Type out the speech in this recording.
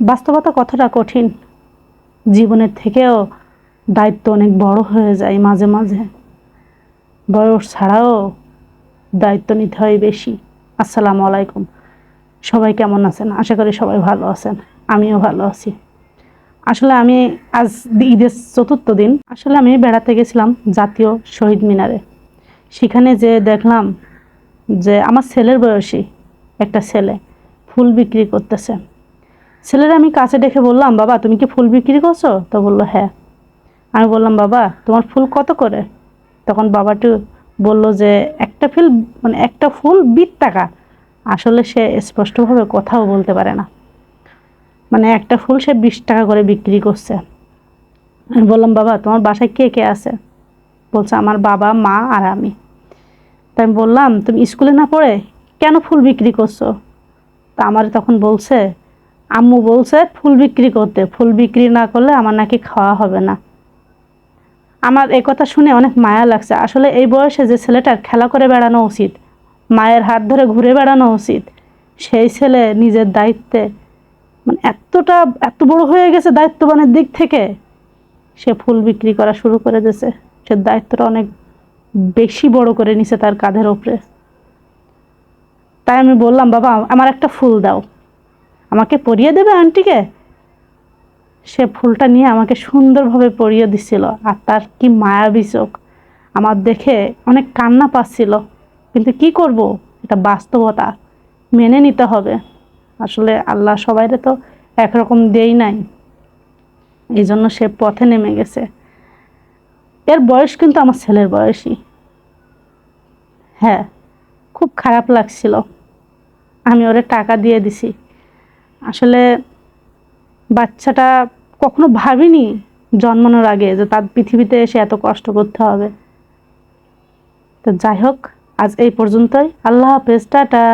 বাস্তবতা কতটা কঠিন, জীবনের থেকেও দায়িত্ব অনেক বড় হয়ে যায় মাঝে মাঝে। বয়স ছাড়াও দায়িত্ব নিতে হয় বেশি। আসসালামু আলাইকুম, সবাই কেমন আছেন? আশা করি সবাই ভালো আছেন, আমিও ভালো আছি। আসলে আমি আজ ঈদের চতুর্থ দিন আমি বেড়াতে গেছিলাম জাতীয় শহীদ মিনারে। সেখানে যে দেখলাম যে আমার ছেলের বয়সী একটা ছেলে ফুল বিক্রি করতেছে। ছেলের আমি কাছে ডেকে বললাম, বাবা তুমি কি ফুল বিক্রি করছো? তো বললো হ্যাঁ। আমি বললাম, বাবা তোমার ফুল কত করে? তখন বাবাটি বলল যে একটা ফুল 20 টাকা। আসলে সে স্পষ্টভাবে কথাও বলতে পারে না, একটা ফুল সে 20 টাকা করে বিক্রি করছে। আমি বললাম, বাবা তোমার বাসায় কে কে আছে? বলছে আমার বাবা, মা আর আমি। তাই আমি বললাম, তুমি স্কুলে না পড়ে কেন ফুল বিক্রি করছো? তা আমার তখন বলছে, আম্মু বলছে ফুল বিক্রি করতে, ফুল বিক্রি না করলে আমার নাকি খাওয়া হবে না। আমার এই কথা শুনে অনেক মায়া লাগছে। আসলে এই বয়সে যে ছেলেটার খেলা করে বেড়ানো উচিত, মায়ের হাত ধরে ঘুরে বেড়ানো উচিত, সেই ছেলে নিজের দায়িত্বে এত বড় হয়ে গেছে দায়িত্ববানের দিক থেকে, সে ফুল বিক্রি করা শুরু করে দিয়েছে। সে দায়িত্বটা অনেক বেশি বড় করে নিছে তার কাঁধের ওপরে। তাই আমি বললাম, বাবা আমার একটা ফুল দাও, আমাকে পরিয়ে দেবে আন্টিকে? সে ফুলটা নিয়ে আমাকে সুন্দরভাবে পরিয়ে দিছিল। আর তার কি মায়াবী চোখ, আমার দেখে অনেক কান্না পাচ্ছিল। কিন্তু কি করব, এটা বাস্তবতা, মেনে নিতে হবে। আসলে আল্লাহ সবাইরে তো একরকম দেই নাই, এই জন্য সে পথে নেমে গেছে। এর বয়স কিন্তু আমার ছেলের বয়সই। হ্যাঁ, খুব খারাপ লাগছিল। আমি ওরে টাকা দিয়ে দিছি। আসলে বাচ্চাটা কখনো ভাবিনি জন্মানোর আগে যে তার পৃথিবীতে এসে এত কষ্ট করতে হবে। তো যাই হোক, আজ এই পর্যন্তই। আল্লাহ হাফেজ, টাটা।